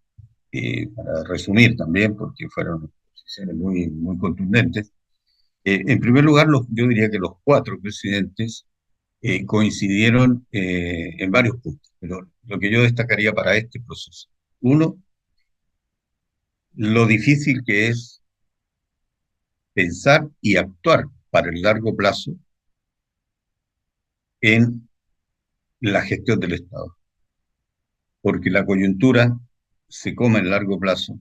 para resumir también, porque fueron decisiones muy, muy contundentes, en primer lugar, yo diría que los cuatro presidentes coincidieron en varios puntos, pero lo que yo destacaría para este proceso. Uno, lo difícil que es pensar y actuar para el largo plazo en la gestión del Estado, porque la coyuntura se come en largo plazo.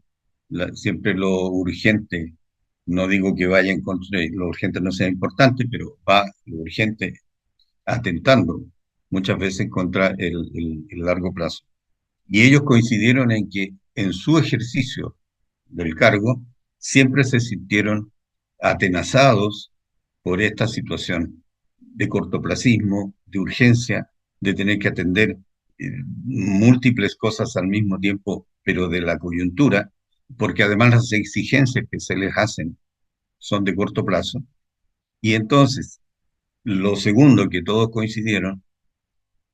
Siempre lo urgente, no digo que vaya en contra, lo urgente no sea importante, pero va lo urgente atentando muchas veces contra el largo plazo. Y ellos coincidieron en que en su ejercicio del cargo siempre se sintieron atenazados por esta situación de cortoplacismo, de urgencia, de tener que atender múltiples cosas al mismo tiempo, pero de la coyuntura, porque además las exigencias que se les hacen son de corto plazo. Y entonces, lo segundo que todos coincidieron,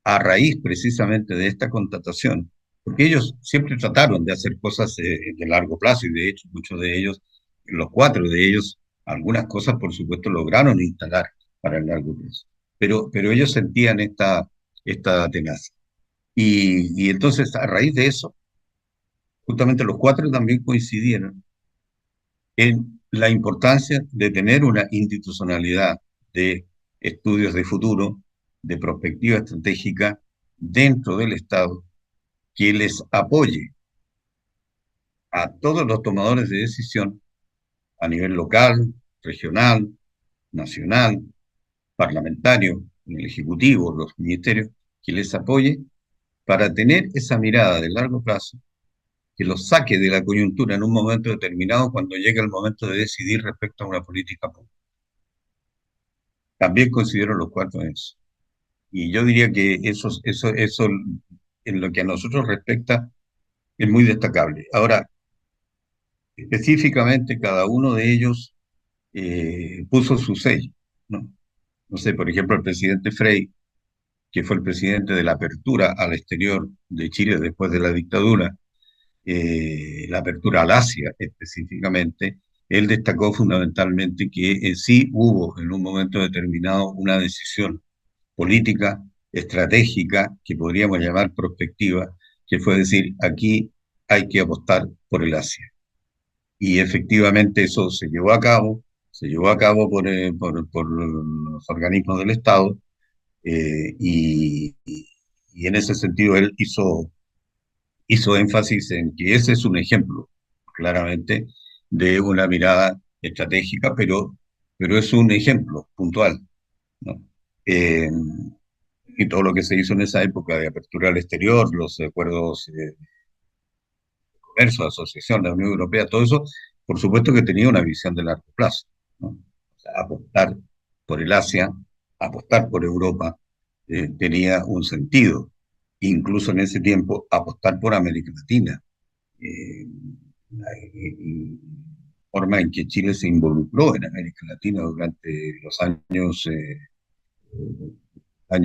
a raíz precisamente de esta contratación, porque ellos siempre trataron de hacer cosas de largo plazo y de hecho muchos de ellos, los cuatro de ellos, algunas cosas por supuesto lograron instalar para el largo plazo, pero ellos sentían esta tenaza. Y entonces a raíz de eso, justamente los cuatro también coincidieron en la importancia de tener una institucionalidad de estudios de futuro, de perspectiva estratégica dentro del Estado que les apoye a todos los tomadores de decisión a nivel local, regional, nacional, parlamentario, en el Ejecutivo, los ministerios, que les apoye para tener esa mirada de largo plazo que los saque de la coyuntura en un momento determinado cuando llegue el momento de decidir respecto a una política pública. También considero los cuatro eso. Y yo diría que eso en lo que a nosotros respecta es muy destacable. Ahora, específicamente cada uno de ellos puso su sello, ¿no? No sé, por ejemplo, el presidente Frei, que fue el presidente de la apertura al exterior de Chile después de la dictadura, la apertura al Asia específicamente, él destacó fundamentalmente que sí hubo en un momento determinado una decisión política, estratégica, que podríamos llamar prospectiva, que fue decir, aquí hay que apostar por el Asia. Y efectivamente eso se llevó a cabo por los organismos del Estado, y en ese sentido él hizo énfasis en que ese es un ejemplo, claramente, de una mirada estratégica, pero es un ejemplo puntual, ¿no? Eh, y todo lo que se hizo en esa época de apertura al exterior, los acuerdos Comercio, la Asociación, la Unión Europea, todo eso, por supuesto que tenía una visión de largo plazo, ¿no? O sea, apostar por el Asia, apostar por Europa, tenía un sentido. Incluso en ese tiempo, apostar por América Latina. eh, y forma en que Chile se involucró en América Latina durante los años, a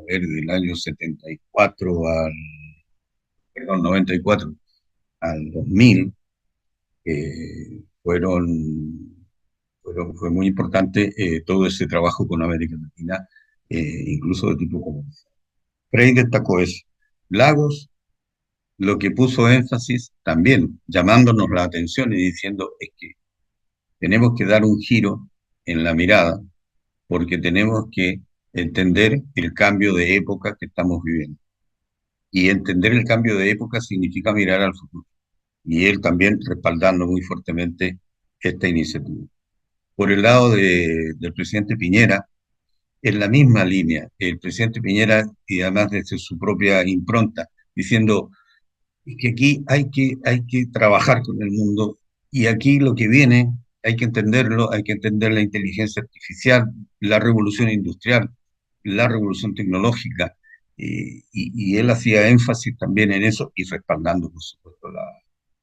ver, del año 74 al, perdón, 94 al 2000, fue muy importante todo ese trabajo con América Latina, incluso de tipo comercial. Frei destacó eso. Lagos lo que puso énfasis también, llamándonos la atención y diciendo es que tenemos que dar un giro en la mirada, porque tenemos que entender el cambio de época que estamos viviendo. Y entender el cambio de época significa mirar al futuro. Y él también respaldando muy fuertemente esta iniciativa. Por el lado del presidente Piñera, en la misma línea, el presidente Piñera, y además desde su propia impronta, diciendo que aquí hay que trabajar con el mundo y aquí lo que viene hay que entenderlo, hay que entender la inteligencia artificial, la revolución industrial, la revolución tecnológica, y él hacía énfasis también en eso y respaldando, por supuesto,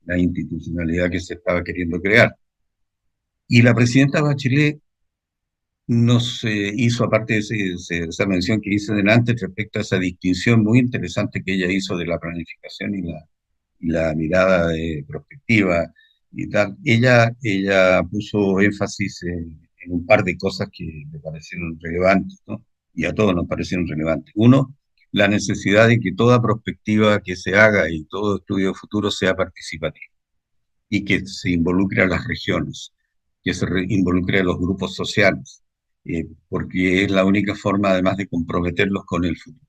la institucionalidad que se estaba queriendo crear. Y la presidenta Bachelet nos hizo, aparte de esa mención que hice delante, respecto a esa distinción muy interesante que ella hizo de la planificación y la mirada de prospectiva y tal, ella puso énfasis en un par de cosas que me parecieron relevantes, ¿no? Y a todos nos parecieron relevantes. Uno, la necesidad de que toda prospectiva que se haga y todo estudio futuro sea participativo y que se involucre a las regiones, que se involucre a los grupos sociales, porque es la única forma además de comprometerlos con el futuro.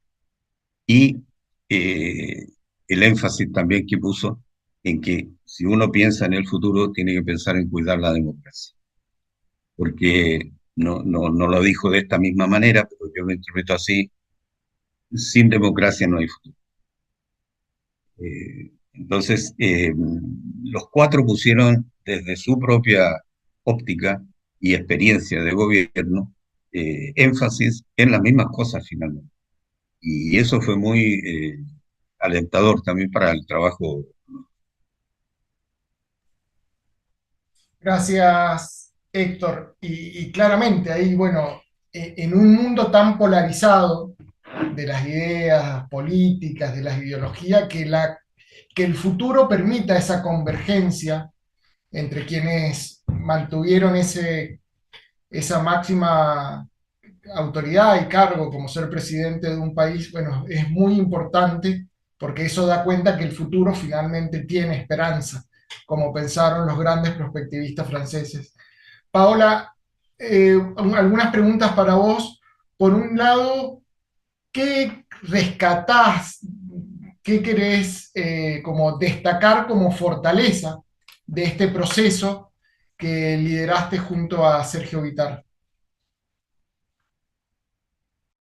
Y eh, el énfasis también que puso en que si uno piensa en el futuro, tiene que pensar en cuidar la democracia, porque no lo dijo de esta misma manera, pero yo lo interpreto así: sin democracia no hay futuro. Entonces, los cuatro pusieron desde su propia óptica y experiencia de gobierno énfasis en las mismas cosas finalmente. Y eso fue muy alentador también para el trabajo. Gracias, Héctor. Y claramente ahí, bueno, en un mundo tan polarizado de las ideas políticas, de las ideologías, que el futuro permita esa convergencia entre quienes mantuvieron esa máxima autoridad y cargo como ser presidente de un país, bueno, es muy importante porque eso da cuenta que el futuro finalmente tiene esperanza, como pensaron los grandes prospectivistas franceses. Paola, algunas preguntas para vos. Por un lado, ¿qué rescatás, qué querés como destacar como fortaleza de este proceso que lideraste junto a Sergio Vittar?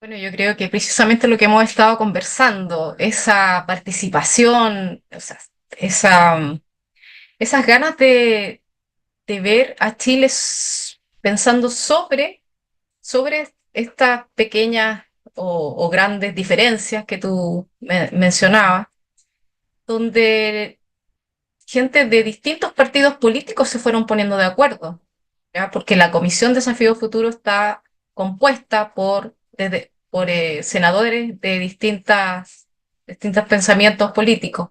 Bueno, yo creo que precisamente lo que hemos estado conversando, esa participación, o sea, esa, esas ganas de ver a Chile pensando sobre estas pequeñas o grandes diferencias que tú mencionabas, donde gente de distintos partidos políticos se fueron poniendo de acuerdo, ¿ya? Porque la Comisión Desafío Futuro está compuesta por senadores de distintos pensamientos políticos.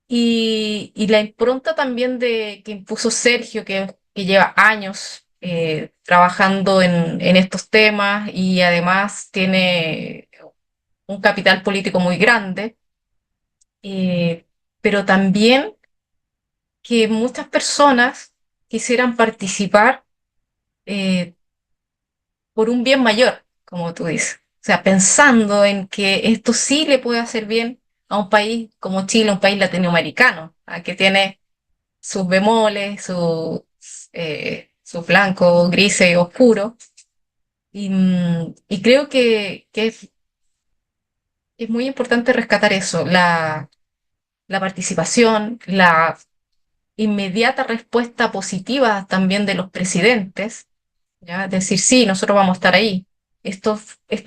Y la impronta también que impuso Sergio, que lleva años trabajando en estos temas y además tiene un capital político muy grande, pero también que muchas personas quisieran participar eh, por un bien mayor, como tú dices. O sea, pensando en que esto sí le puede hacer bien a un país como Chile, un país latinoamericano, que tiene sus bemoles, su blanco, grises, oscuro. Y creo que es muy importante rescatar eso, la la participación, la inmediata respuesta positiva también de los presidentes, ¿ya? Decir, sí, nosotros vamos a estar ahí. Esto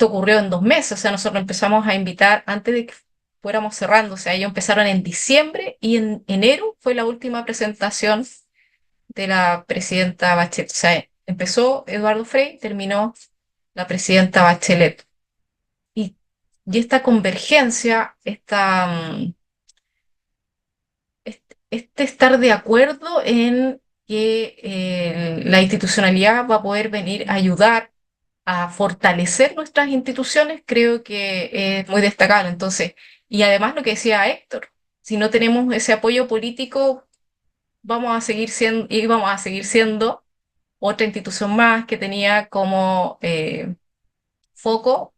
ocurrió en 2 meses, o sea, nosotros empezamos a invitar antes de que fuéramos cerrando, o sea, ellos empezaron en diciembre y en enero fue la última presentación de la presidenta Bachelet. O sea, empezó Eduardo Frei, terminó la presidenta Bachelet. Y, y esta convergencia, este estar de acuerdo en que la institucionalidad va a poder venir a ayudar a fortalecer nuestras instituciones, creo que es muy destacable. Entonces, y además lo que decía Héctor, si no tenemos ese apoyo político, vamos a seguir siendo otra institución más que tenía como foco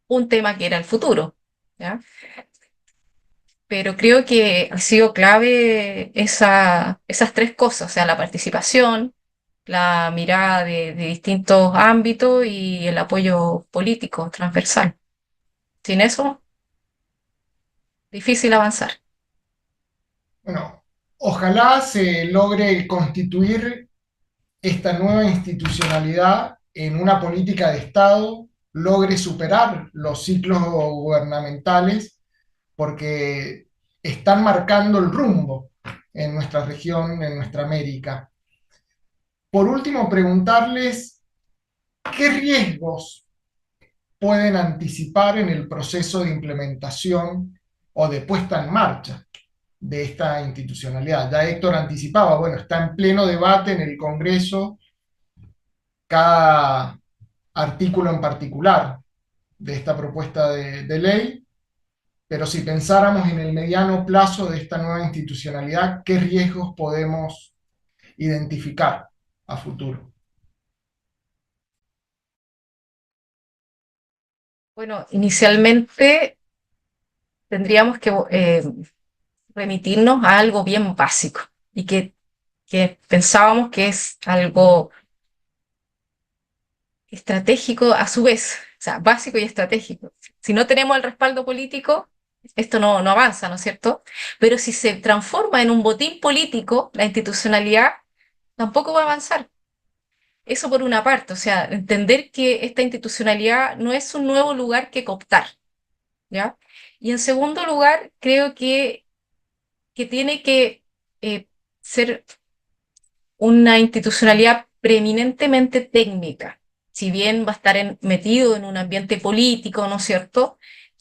un tema que era el futuro, ¿ya? Pero creo que ha sido clave esas tres cosas, o sea, la participación, la mirada de distintos ámbitos y el apoyo político transversal. Sin eso, difícil avanzar. Bueno, ojalá se logre constituir esta nueva institucionalidad en una política de Estado, logre superar los ciclos gubernamentales, porque están marcando el rumbo en nuestra región, en nuestra América. Por último, preguntarles qué riesgos pueden anticipar en el proceso de implementación o de puesta en marcha de esta institucionalidad. Ya Héctor anticipaba, bueno, está en pleno debate en el Congreso cada artículo en particular de esta propuesta de ley, pero si pensáramos en el mediano plazo de esta nueva institucionalidad, ¿qué riesgos podemos identificar a futuro? Bueno, inicialmente tendríamos que remitirnos a algo bien básico y que pensábamos que es algo estratégico a su vez, o sea, básico y estratégico. Si no tenemos el respaldo político, esto no avanza, ¿no es cierto? Pero si se transforma en un botín político, la institucionalidad tampoco va a avanzar. Eso por una parte, o sea, entender que esta institucionalidad no es un nuevo lugar que cooptar, ¿ya? Y en segundo lugar, creo que tiene que ser una institucionalidad preeminentemente técnica. Si bien va a estar metido en un ambiente político, ¿no es cierto?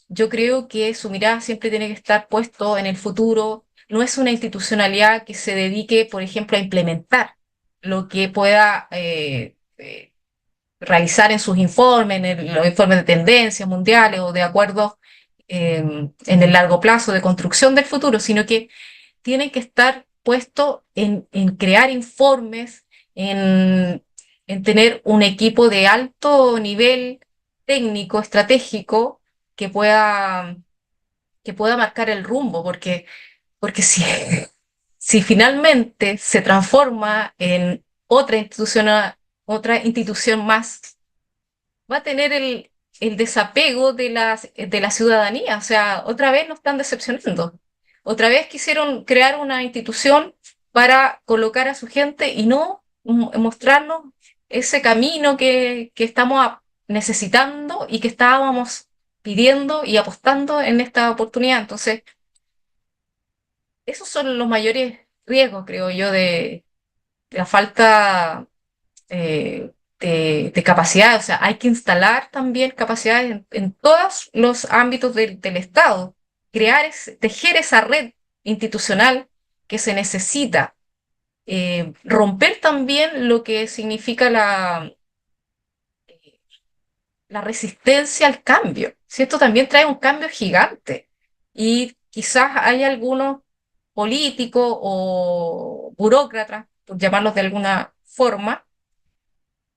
Yo creo que su mirada siempre tiene que estar puesto en el futuro. No es una institucionalidad que se dedique, por ejemplo, a implementar lo que pueda realizar en sus informes, los informes de tendencias mundiales o de acuerdos en el largo plazo de construcción del futuro, sino que tienen que estar puestos en crear informes, en tener un equipo de alto nivel técnico, estratégico, que pueda, que pueda marcar el rumbo, porque si finalmente se transforma en otra institución más, va a tener el desapego de la ciudadanía. O sea, otra vez nos están decepcionando. Otra vez quisieron crear una institución para colocar a su gente y no mostrarnos ese camino que estamos necesitando y que estábamos pidiendo y apostando en esta oportunidad. Entonces, esos son los mayores riesgos, creo yo, de la falta de capacidad. O sea, hay que instalar también capacidades en todos los ámbitos del Estado, tejer esa red institucional que se necesita, romper también lo que significa la resistencia al cambio. Si esto también trae un cambio gigante y quizás hay algunos políticos o burócratas, por llamarlos de alguna forma,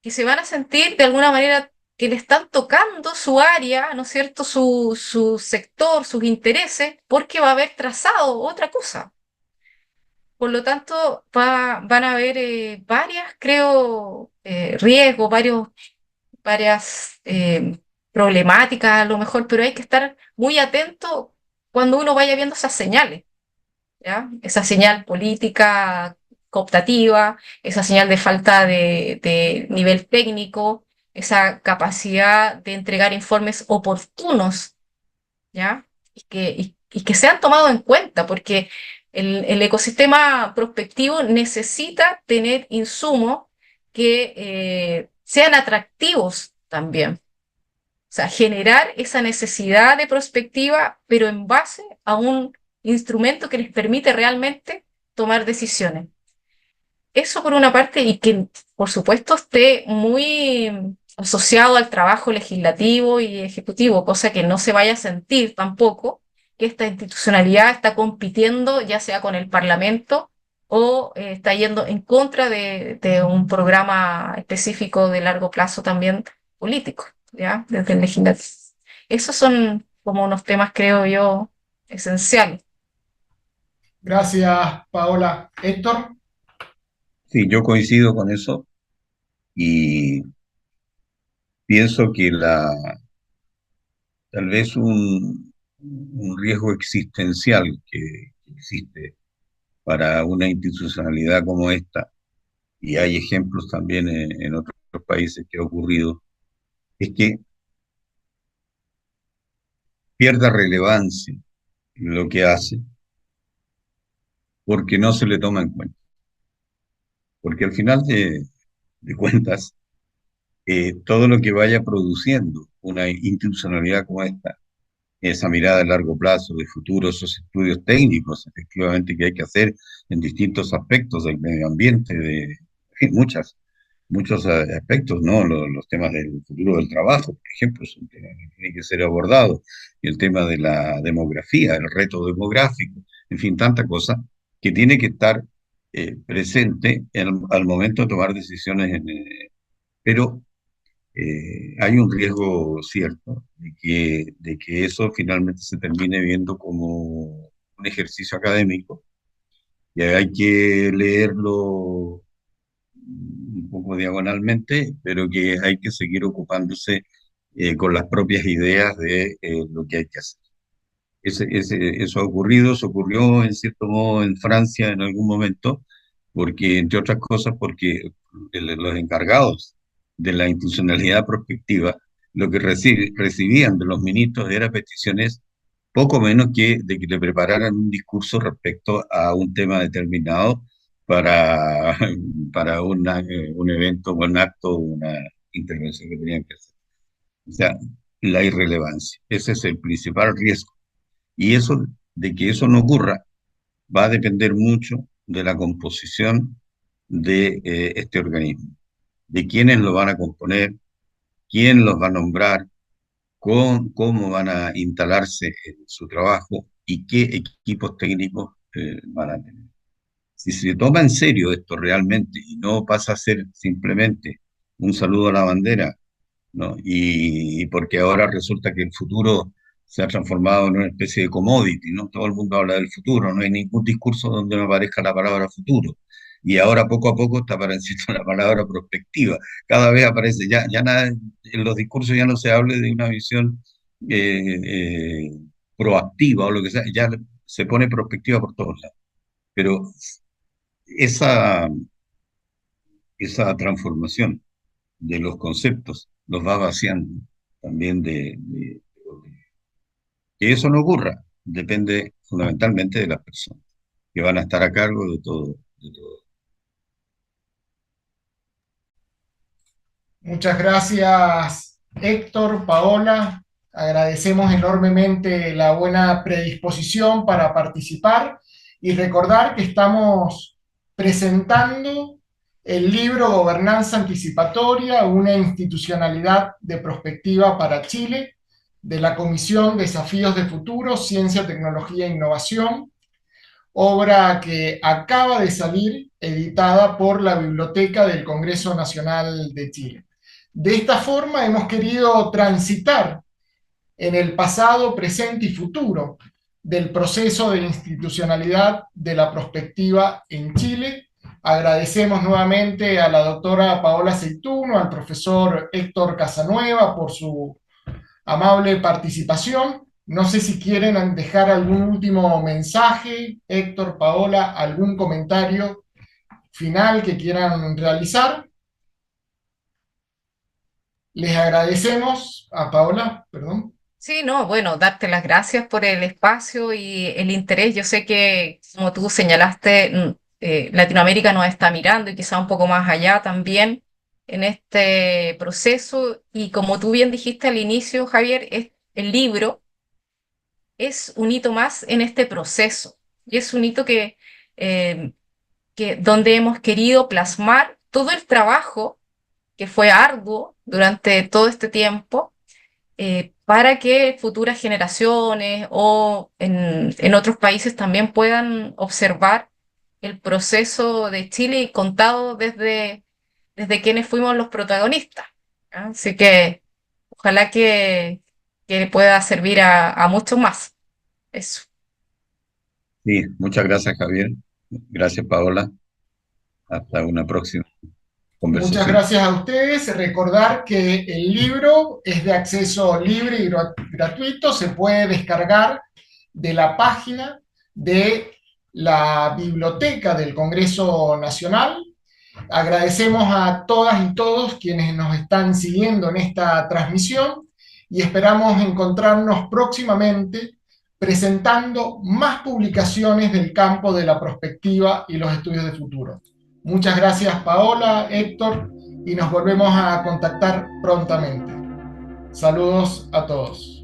que se van a sentir de alguna manera que le están tocando su área, ¿no es cierto?, su sector, sus intereses, porque va a haber trazado otra cosa. Por lo tanto, van a haber varias, creo, riesgos, varias problemáticas a lo mejor, pero hay que estar muy atento cuando uno vaya viendo esas señales. ¿ya? Esa señal política cooptativa, esa señal de falta de nivel técnico, esa capacidad de entregar informes oportunos, ¿ya? Y que sean tomados en cuenta, porque el ecosistema prospectivo necesita tener insumos que sean atractivos también. O sea, generar esa necesidad de prospectiva, pero en base a un instrumento que les permite realmente tomar decisiones. Eso por una parte, y que por supuesto esté muy asociado al trabajo legislativo y ejecutivo, cosa que no se vaya a sentir tampoco que esta institucionalidad está compitiendo ya sea con el Parlamento o está yendo en contra de un programa específico de largo plazo también político, ¿ya? Desde el legislativo. Esos son como unos temas, creo yo, esenciales. Gracias, Paola. Héctor. Sí, yo coincido con eso y pienso que tal vez un riesgo existencial que existe para una institucionalidad como esta, y hay ejemplos también en otros países que ha ocurrido, es que pierda relevancia lo que hace porque no se le toma en cuenta. Porque al final de cuentas, todo lo que vaya produciendo una institucionalidad como esta, esa mirada a largo plazo, de futuro, esos estudios técnicos, efectivamente, que hay que hacer en distintos aspectos del medio ambiente, en fin, muchos aspectos, ¿no? Los temas del futuro del trabajo, por ejemplo, es un tema que tiene que ser abordado, y el tema de la demografía, el reto demográfico, en fin, tanta cosa que tiene que estar presente al momento de tomar decisiones, pero hay un riesgo cierto de que eso finalmente se termine viendo como un ejercicio académico, y hay que leerlo un poco diagonalmente, pero que hay que seguir ocupándose con las propias ideas de lo que hay que hacer. Eso ha ocurrido, eso ocurrió en cierto modo en Francia en algún momento, porque, entre otras cosas, porque los encargados de la institucionalidad prospectiva lo que recibían de los ministros era peticiones poco menos que de que le prepararan un discurso respecto a un tema determinado para, para un evento, un acto, una intervención que tenían que hacer. O sea, la irrelevancia. Ese es el principal riesgo. Y eso, de que eso no ocurra, va a depender mucho de la composición de este organismo, de quiénes lo van a componer, quién los va a nombrar, cómo van a instalarse en su trabajo y qué equipos técnicos van a tener. Si se toma en serio esto realmente y no pasa a ser simplemente un saludo a la bandera, ¿no? Y porque ahora resulta que el futuro se ha transformado en una especie de commodity, ¿no? Todo el mundo habla del futuro, no hay ningún discurso donde no aparezca la palabra futuro. Y ahora poco a poco está apareciendo la palabra prospectiva. Cada vez aparece, ya nada, en los discursos ya no se hable de una visión eh, eh, proactiva o lo que sea, ya se pone prospectiva por todos lados. Pero esa, esa transformación de los conceptos los va vaciando también que eso no ocurra. Depende fundamentalmente de las personas que van a estar a cargo de todo, de todo. Muchas gracias, Héctor, Paola. Agradecemos enormemente la buena predisposición para participar y recordar que estamos presentando el libro Gobernanza Anticipatoria, una institucionalidad de prospectiva para Chile, de la Comisión Desafíos de Futuro, Ciencia, Tecnología e Innovación, obra que acaba de salir editada por la Biblioteca del Congreso Nacional de Chile. De esta forma hemos querido transitar en el pasado, presente y futuro del proceso de institucionalidad de la prospectiva en Chile. Agradecemos nuevamente a la doctora Paola Aceituno, al profesor Héctor Casanueva por su amable participación No sé si quieren dejar algún último mensaje, Héctor, Paola, algún comentario final que quieran realizar. Les agradecemos a Paola, perdón. Sí, no, bueno, darte las gracias por el espacio y el interés. Yo sé que, como tú señalaste, Latinoamérica nos está mirando y quizá un poco más allá también en este proceso. Y como tú bien dijiste al inicio, Javier, el libro es un hito más en este proceso. Y es un hito eh, que donde hemos querido plasmar todo el trabajo que fue arduo durante todo este tiempo, para que futuras generaciones o en otros países también puedan observar el proceso de Chile y contado desde quienes fuimos los protagonistas. ¿Ya? Así que ojalá que pueda servir a muchos más. Eso. Sí, muchas gracias, Javier. Gracias, Paola. Hasta una próxima Muchas conversación. gracias a ustedes. Recordar que el libro es de acceso libre y gratuito. Se puede descargar de la página de la Biblioteca del Congreso Nacional. Agradecemos a todas y todos quienes nos están siguiendo en esta transmisión y esperamos encontrarnos próximamente presentando más publicaciones del campo de la prospectiva y los estudios de futuro. Muchas gracias, Paola, Héctor, y nos volvemos a contactar prontamente. Saludos a todos.